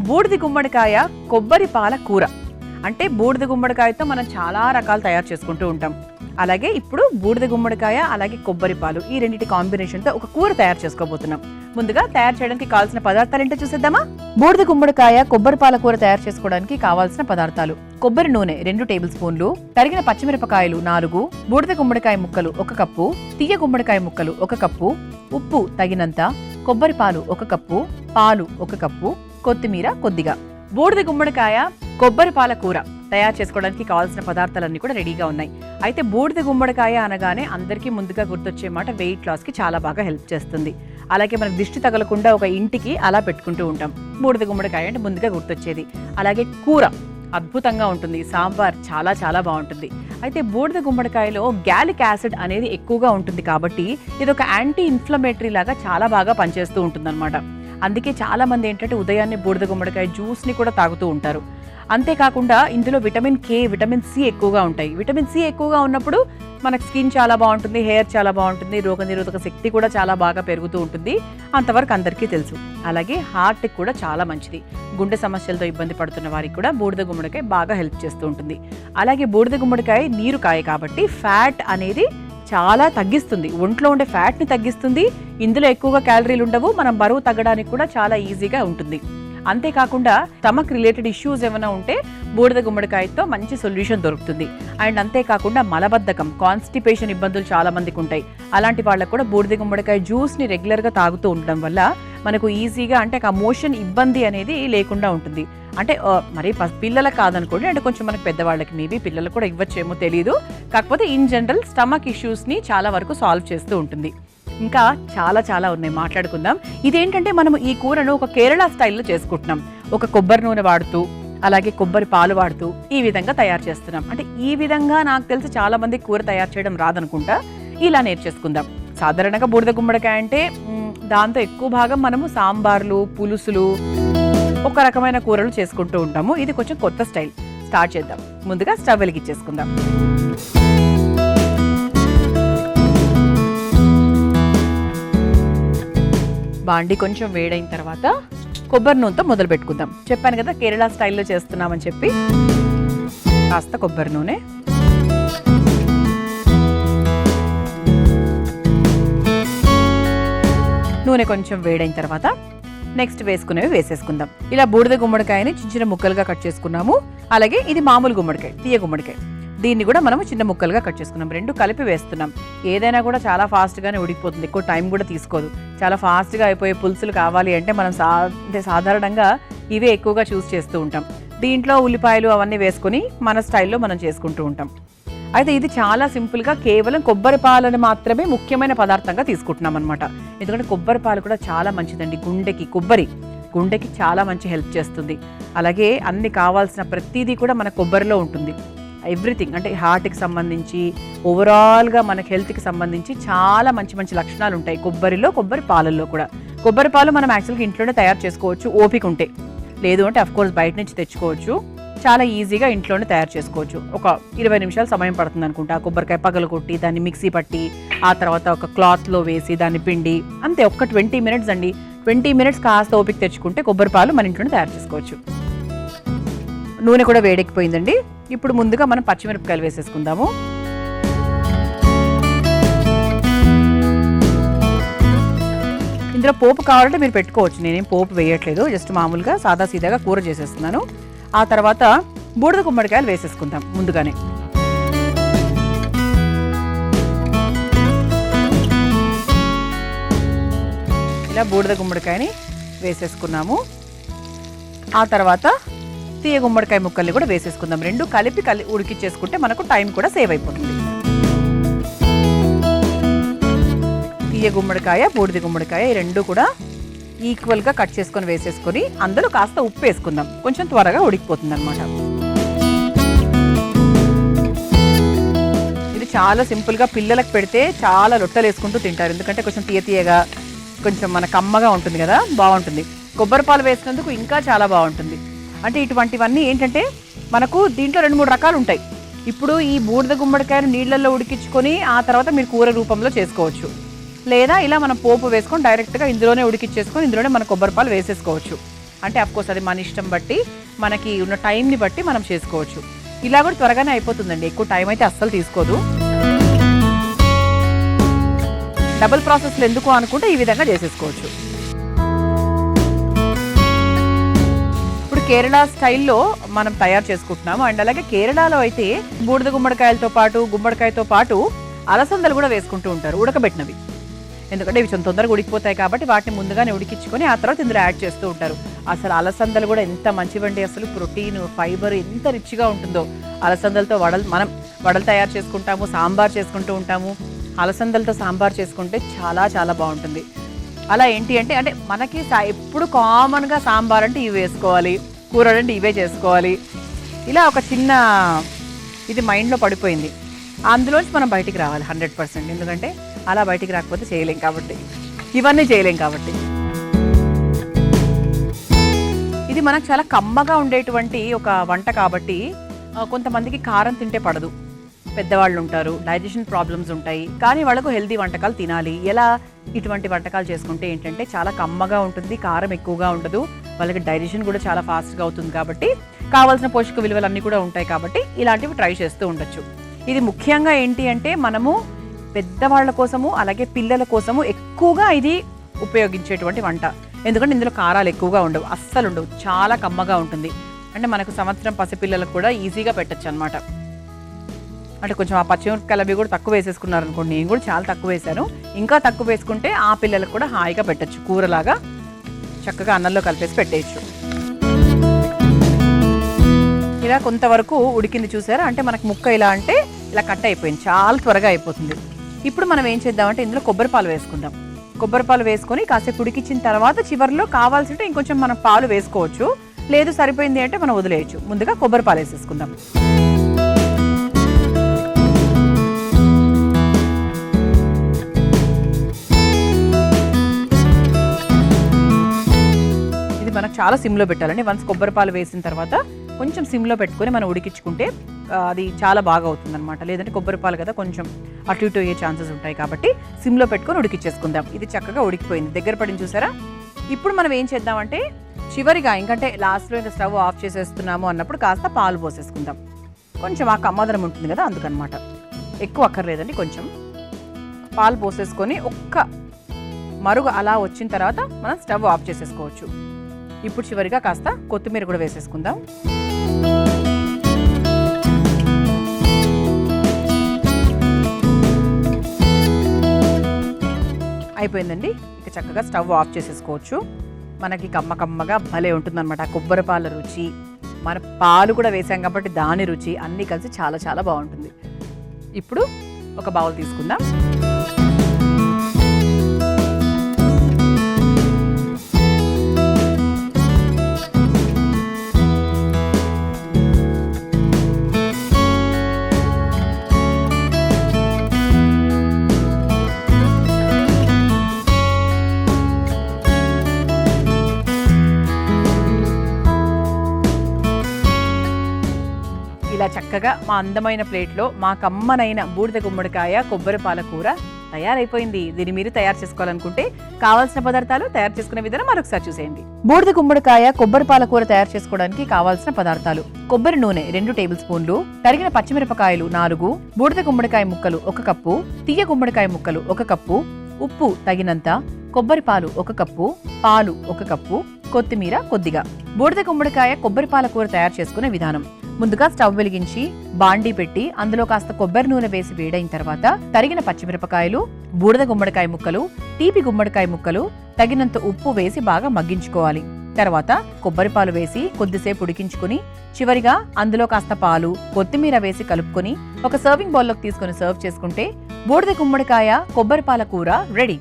బూడిద గుమ్మడికాయ కొబ్బరి పాల కూర. అంటే బూడిద గుమ్మడికాయతో మనం చాలా రకాలు తయారు చేసుకుంటూ ఉంటాం. అలాగే ఇప్పుడు బూడిద గుమ్మడికాయ అలాగే కొబ్బరి పాలు ఈ రెండింటి కాంబినేషన్తో ఒక కూర తయారు చేసుకోబోతున్నాం. ముందుగా తయారు చేయడానికి కావాల్సిన పదార్థాలు ఏంటో చూసేద్దామా. బూడిద గుమ్మడికాయ కొబ్బరి పాల కూర తయారు చేసుకోవడానికి కావాల్సిన పదార్థాలు: కొబ్బరి నూనె 2 టేబుల్ స్పూన్లు, తరిగిన పచ్చిమిరపకాయలు 4, బూడిద గుమ్మడికాయ ముక్కలు 1 కప్పు, తీయ గుమ్మడికాయ ముక్కలు 1 కప్పు, ఉప్పు తగినంత, కొబ్బరి పాలు 1 కప్పు, పాలు 1 కప్పు, కొత్తిమీర కొద్దిగా. బూడిద గుమ్మడికాయ కొబ్బరి పాల కూర తయారు చేసుకోవడానికి కావాల్సిన పదార్థాలన్నీ కూడా రెడీగా ఉన్నాయి. అయితే బూడిద గుమ్మడికాయ అనగానే అందరికీ ముందుగా గుర్తొచ్చే మాట వెయిట్ లాస్కి చాలా బాగా హెల్ప్ చేస్తుంది. అలాగే మనకు దిష్టి తగలకుండా ఒక ఇంటికి అలా పెట్టుకుంటూ ఉంటాం. బూడిద గుమ్మడికాయ అంటే ముందుగా గుర్తొచ్చేది. అలాగే కూర అద్భుతంగా ఉంటుంది, సాంబార్ చాలా చాలా బాగుంటుంది. అయితే బూడిద గుమ్మడికాయలో గ్యాలిక్ యాసిడ్ అనేది ఎక్కువగా ఉంటుంది కాబట్టి ఇది ఒక యాంటీ ఇన్ఫ్లమేటరీ లాగా చాలా బాగా పనిచేస్తూ ఉంటుందన్నమాట. అందుకే చాలా మంది ఏంటంటే ఉదయాన్నే బూడిద గుమ్మడికాయ జ్యూస్ని కూడా తాగుతూ ఉంటారు. అంతేకాకుండా ఇందులో విటమిన్ కే, విటమిన్ సి ఎక్కువగా ఉంటాయి. విటమిన్ సి ఎక్కువగా ఉన్నప్పుడు మనకు స్కిన్ చాలా బాగుంటుంది, హెయిర్ చాలా బాగుంటుంది, రోగనిరోధక శక్తి కూడా చాలా బాగా పెరుగుతూ ఉంటుంది. అంతవరకు అందరికీ తెలుసు. అలాగే హార్ట్కి కూడా చాలా మంచిది. గుండె సమస్యలతో ఇబ్బంది పడుతున్న వారికి కూడా బూడిద గుమ్మడికాయ బాగా హెల్ప్ చేస్తూ ఉంటుంది. అలాగే బూడిద గుమ్మడికాయ నీరు కాయ కాబట్టి ఫ్యాట్ అనేది చాలా తగ్గిస్తుంది. ఒంట్లో ఉండే ఫ్యాట్ని తగ్గిస్తుంది. ఇందులో ఎక్కువగా క్యాలరీలు ఉండవు. మనం బరువు తగ్గడానికి కూడా చాలా ఈజీగా ఉంటుంది. అంతేకాకుండా స్టమక్ రిలేటెడ్ ఇష్యూస్ ఏమైనా ఉంటే బూడిద గుమ్మడికాయతో మంచి సొల్యూషన్ దొరుకుతుంది. అండ్ అంతేకాకుండా మలబద్ధకం, కాన్స్టిపేషన్ ఇబ్బందులు చాలా మందికి ఉంటాయి. అలాంటి వాళ్ళకు కూడా బూడిద గుమ్మడికాయ జ్యూస్ని రెగ్యులర్గా తాగుతూ ఉండడం వల్ల మనకు ఈజీగా అంటే ఆ మోషన్ ఇబ్బంది అనేది లేకుండా ఉంటుంది. అంటే మరి పిల్లలకు కాదనుకోండి, అంటే కొంచెం మనకు పెద్దవాళ్ళకి మేబీ పిల్లలకు కూడా ఇవ్వచ్చేమో తెలియదు. కాకపోతే ఇన్ జనరల్ స్టమక్ ఇష్యూస్ని చాలా వరకు సాల్వ్ చేస్తూ ఉంటుంది. ఇంకా చాలా చాలా ఉన్నాయి, మాట్లాడుకుందాం. ఇదేంటంటే మనం ఈ కూరను ఒక కేరళ స్టైల్లో చేసుకుంటున్నాం. ఒక కొబ్బరి నూనె వాడుతూ అలాగే కొబ్బరి పాలు వాడుతూ ఈ విధంగా తయారు చేస్తున్నాం. అంటే ఈ విధంగా నాకు తెలిసి చాలా మంది కూర తయారు చేయడం రాదనుకుంటా. ఇలా నేర్చేసుకుందాం. సాధారణంగా బూడిద గుమ్మడికాయ అంటే దాంతో ఎక్కువ భాగం మనము సాంబార్లు, పులుసులు, ఒక రకమైన కూరలు చేసుకుంటూ ఉంటాము. ఇది కొంచెం కొత్త స్టైల్. స్టార్ట్ చేద్దాం. ముందుగా స్టవ్ వెలిగించేసుకుందాం. బాండి కొంచెం వేడైన తర్వాత కొబ్బరి నూనెతో మొదలు పెట్టుకుందాం. చెప్పాను కదా కేరళ స్టైల్లో చేస్తున్నామని చెప్పి. కాస్త కొబ్బరి నూనె, నూనె కొంచెం వేడైన తర్వాత నెక్స్ట్ వేసుకునేవి వేసేసుకుందాం. ఇలా బూడిద గుమ్మడికాయని చిన్న చిన్న ముక్కలుగా కట్ చేసుకున్నాము. అలాగే ఇది మామూలు గుమ్మడికాయ, తీయ గుమ్మడికాయ. దీన్ని కూడా మనము చిన్న ముక్కలుగా కట్ చేసుకున్నాం. 2 కలిపి వేస్తున్నాం. ఏదైనా కూడా చాలా ఫాస్ట్గానే ఉడికిపోతుంది, ఎక్కువ టైం కూడా తీసుకోదు. చాలా ఫాస్ట్గా అయిపోయే పులుసులు కావాలి అంటే మనం సాధారణంగా ఇవే ఎక్కువగా చూస్ చేస్తూ ఉంటాం. దీంట్లో ఉల్లిపాయలు అవన్నీ వేసుకొని మన స్టైల్లో మనం చేసుకుంటూ ఉంటాం. అయితే ఇది చాలా సింపుల్గా కేవలం కొబ్బరి పాలను మాత్రమే ముఖ్యమైన పదార్థంగా తీసుకుంటున్నాం అనమాట. ఎందుకంటే కొబ్బరి పాలు కూడా చాలా మంచిదండి గుండెకి. గుండెకి చాలా మంచి హెల్ప్ చేస్తుంది. అలాగే అన్ని కావాల్సిన ప్రతిదీ కూడా మన కొబ్బరిలో ఉంటుంది. ఎవ్రీథింగ్ అంటే హార్ట్కి సంబంధించి ఓవరాల్గా మనకి హెల్త్కి సంబంధించి చాలా మంచి మంచి లక్షణాలు ఉంటాయి కొబ్బరిలో, కొబ్బరి పాలల్లో కూడా. కొబ్బరి పాలు మనం యాక్చువల్గా ఇంట్లోనే తయారు చేసుకోవచ్చు ఓపిక ఉంటే. లేదు అంటే అఫ్కోర్స్ బయట నుంచి తెచ్చుకోవచ్చు. చాలా ఈజీగా ఇంట్లోనే తయారు చేసుకోవచ్చు. ఒక 20 నిమిషాలు సమయం పడుతుంది అనుకుంటా. కొబ్బరికాయ పగలు కొట్టి దాన్ని మిక్సీ పట్టి ఆ తర్వాత ఒక క్లాత్లో వేసి దాన్ని పిండి, అంతే. ఒక్క 20 మినిట్స్ అండి. 20 మినిట్స్ కాస్త ఓపిక తెచ్చుకుంటే కొబ్బరి పాలు మన ఇంట్లోనే తయారు చేసుకోవచ్చు. నూనె కూడా వేడెక్కిపోయిందండి. ఇప్పుడు ముందుగా మనం పచ్చిమిరపకాయలు వేసేసుకుందాము. ఇందులో పోపు కావాలంటే మీరు పెట్టుకోవచ్చు. నేనేం పోపు వేయట్లేదు, జస్ట్ మామూలుగా సాదా సీదాగా కూర చేసేస్తున్నాను. ఆ తర్వాత బూడిద గుమ్మడికాయలు వేసేసుకుందాం ముందుగానే. ఇలా బూడిద గుమ్మడికాయని వేసేసుకున్నాము. ఆ తర్వాత తీయ గుమ్మడికాయ ముక్కల్ని కూడా వేసేసుకుందాం. 2 కలిపి ఉడికిచ్చేసుకుంటే మనకు టైం కూడా సేవ్ అయిపోతుంది. తీయ గుమ్మడికాయ, బూడిద గుమ్మడికాయ ఈ 2 కూడా ఈక్వల్గా కట్ చేసుకొని వేసేసుకొని అందులో కాస్త ఉప్పు వేసుకుందాం. కొంచెం త్వరగా ఉడికిపోతుంది అనమాట. ఇది చాలా సింపుల్గా పిల్లలకు పెడితే చాలా రొట్టెలు వేసుకుంటూ తింటారు. ఎందుకంటే కొంచెం తీయగా కొంచెం మన కమ్మగా ఉంటుంది కదా, బాగుంటుంది. కొబ్బరి పాలు వేసినందుకు ఇంకా చాలా బాగుంటుంది. అంటే ఇటువంటివన్నీ ఏంటంటే మనకు దీంట్లో 2-3 రకాలు ఉంటాయి. ఇప్పుడు ఈ బూడిద గుమ్మడికాయను నీళ్ళల్లో ఉడికించుకొని ఆ తర్వాత మీరు కూర రూపంలో చేసుకోవచ్చు. లేదా ఇలా మనం పోపు వేసుకొని డైరెక్ట్గా ఇందులోనే ఉడికిచ్చేసుకొని ఇందులోనే మన కొబ్బరి పాలు వేసేసుకోవచ్చు. అంటే అఫ్కోర్స్ అది మన ఇష్టం బట్టి, మనకి ఉన్న టైంని బట్టి మనం చేసుకోవచ్చు. ఇలా కూడా త్వరగానే అయిపోతుందండి, ఎక్కువ టైం అయితే అస్సలు తీసుకోదు. డబుల్ ప్రాసెస్లు ఎందుకు అనుకుంటే ఈ విధంగా చేసేసుకోవచ్చు. ఇప్పుడు కేరళ స్టైల్లో మనం తయారు చేసుకుంటున్నాము. అండ్ అలాగే కేరళలో అయితే బూడిద గుమ్మడికాయతో పాటు అలసందలు కూడా వేసుకుంటూ ఉంటారు, ఉడకబెట్టినవి. ఎందుకంటే ఇవి కొంచెం తొందరగా ఉడికిపోతాయి కాబట్టి వాటిని ముందుగానే ఉడికించుకొని ఆ తర్వాత ఇందులో యాడ్ చేస్తూ ఉంటారు. అసలు అలసందలు కూడా ఎంత మంచివండి, అసలు ప్రోటీన్, ఫైబర్ ఎంత రిచ్గా ఉంటుందో. అలసందలతో మనం వడలు తయారు చేసుకుంటాము, సాంబార్ చేసుకుంటూ ఉంటాము. అలసందలతో సాంబార్ చేసుకుంటే చాలా చాలా బాగుంటుంది. అలా ఏంటి అంటే మనకి ఎప్పుడు కామన్గా సాంబార్ అంటే ఇవి వేసుకోవాలి, కూరలు అంటే ఇవే చేసుకోవాలి, ఇలా ఒక చిన్న ఇది మైండ్లో పడిపోయింది. అందులోంచి మనం బయటికి రావాలి 100%. ఎందుకంటే అలా బయటికి రాకపోతే చేయలేం కాబట్టి, ఇవన్నీ చేయలేం కాబట్టి. ఇది మనకు చాలా కమ్మగా ఉండేటువంటి ఒక వంట కాబట్టి కొంతమందికి కారం తింటే పడదు, పెద్దవాళ్ళు ఉంటారు, డైజెషన్ ప్రాబ్లమ్స్ ఉంటాయి, కానీ వాళ్ళకు హెల్తీ వంటకాలు తినాలి. ఎలా ఇటువంటి వంటకాలు చేసుకుంటే ఏంటంటే చాలా కమ్మగా ఉంటుంది, కారం ఎక్కువగా ఉండదు, వాళ్ళకి డైజెషన్ కూడా చాలా ఫాస్ట్గా అవుతుంది. కాబట్టి కావాల్సిన పోషక విలువలు అన్నీ కూడా ఉంటాయి కాబట్టి ఇలాంటివి ట్రై చేస్తూ ఉండొచ్చు. ఇది ముఖ్యంగా ఏంటి అంటే మనము పెద్దవాళ్ళ కోసము అలాగే పిల్లల కోసము ఎక్కువగా ఇది ఉపయోగించేటువంటి వంట. ఎందుకంటే ఇందులో కారాలు ఎక్కువగా ఉండవు, అస్సలు ఉండవు, చాలా కమ్మగా ఉంటుంది. అంటే మనకు సంవత్సరం పసిపిల్లలకు కూడా ఈజీగా పెట్టచ్చు అనమాట. అంటే కొంచెం ఆ పచ్చిమిరపకాయలు అవి కూడా తక్కువ వేసేసుకున్నారు అనుకోండి, నేను కూడా చాలా తక్కువ వేసాను, ఇంకా తక్కువ వేసుకుంటే ఆ పిల్లలకు కూడా హాయిగా పెట్టచ్చు, కూరలాగా చక్కగా అన్నంలో కలిపేసి పెట్టేయచ్చు. ఇలా కొంతవరకు ఉడికింది చూసారా, అంటే మనకు ముక్క ఇలా అంటే ఇలా కట్ అయిపోయింది, చాలా త్వరగా అయిపోతుంది. ఇప్పుడు మనం ఏం చేద్దామంటే ఇందులో కొబ్బరిపాలు వేసుకుందాం. కొబ్బరిపాలు వేసుకొని కాసేపు ఉడికించిన తర్వాత చివరిలో కావాల్సింటే ఇంకొంచెం మనం పాలు వేసుకోవచ్చు, లేదు సరిపోయింది అంటే మనం వదిలేయచ్చు. ముందుగా కొబ్బరిపాలు వేసేసుకుందాం. ఇది మనకు చాలా సిమ్లో పెట్టాలండి. వన్స్ కొబ్బరిపాలు వేసిన తర్వాత కొంచెం సిమ్లో పెట్టుకొని మనం ఉడికించుకుంటే అది చాలా బాగా అవుతుంది అనమాట. లేదంటే కొబ్బరిపాలు కదా కొంచెం అటు ఇటు అయ్యే ఛాన్సెస్ ఉంటాయి కాబట్టి సిమ్లో పెట్టుకొని ఉడికిచ్చేసుకుందాం. ఇది చక్కగా ఉడికిపోయింది, దగ్గర పడింది చూసారా. ఇప్పుడు మనం ఏం చేద్దామంటే చివరిగా ఇంకంటే లాస్ట్లో ఇంకా స్టవ్ ఆఫ్ చేసేస్తున్నాము అన్నప్పుడు కాస్త పాలు పోసేసుకుందాం. కొంచెం ఆ కమ్మదనం ఉంటుంది కదా అందుకనమాట, ఎక్కువ అక్కర్లేదండి. కొంచెం పాలు పోసేసుకొని ఒక్క మరుగు అలా వచ్చిన తర్వాత మనం స్టవ్ ఆఫ్ చేసేసుకోవచ్చు. ఇప్పుడు చివరిగా కాస్త కొత్తిమీర కూడా వేసేసుకుందాం. అయిపోయిందండి, ఇక చక్కగా స్టవ్ ఆఫ్ చేసేసుకోవచ్చు. మనకి కమ్మగా భలే ఉంటుందన్నమాట. కొబ్బరి పాల రుచి, మన పాలు కూడా వేసాం కాబట్టి దాని రుచి అన్నీ కలిసి చాలా చాలా బాగుంటుంది. ఇప్పుడు ఒక బౌల్ తీసుకుందాం. ఇలా చక్కగా మా అందమైన ప్లేట్లో మా కమ్మనైన బూడిద గుమ్మడికాయ కొబ్బరి పాల కూర తయారైపోయింది. దీన్ని మీరు తయారు చేసుకోవాలనుకుంటే కావాల్సిన పదార్థాలు, తయారు చేసుకునే విధానం మరొకసారి చూసేయండి. బూడిద గుమ్మడికాయ కొబ్బరి పాల కూర తయారు చేసుకోవడానికి కావాల్సిన పదార్థాలు: కొబ్బరి నూనె 2 టేబుల్ స్పూన్లు, తరిగిన పచ్చిమిరపకాయలు 4, బూడిద గుమ్మడికాయ ముక్కలు 1 కప్పు, తీయ గుమ్మడికాయ ముక్కలు 1 కప్పు, ఉప్పు తగినంత, కొబ్బరి పాలు 1 కప్పు, పాలు 1 కప్పు, కొత్తిమీర కొద్దిగా. బూడిద గుమ్మడికాయ కొబ్బరి పాల కూర తయారు చేసుకునే విధానం: ముందుగా స్టవ్ వెలిగించి బాండీ పెట్టి అందులో కాస్త కొబ్బరి నూనె వేసి వేడైన తర్వాత తరిగిన పచ్చిమిరపకాయలు, బూడిద గుమ్మడికాయ ముక్కలు, తీపి గుమ్మడికాయ ముక్కలు, తగినంత ఉప్పు వేసి బాగా మగ్గించుకోవాలి. తర్వాత కొబ్బరి పాలు వేసి కొద్దిసేపు ఉడికించుకుని చివరిగా అందులో కాస్త పాలు, కొత్తిమీర వేసి కలుపుకొని ఒక సర్వింగ్ బౌల్లోకి తీసుకుని సర్వ్ చేసుకుంటే బూడిద గుమ్మడికాయ కొబ్బరి పాల కూర రెడీ.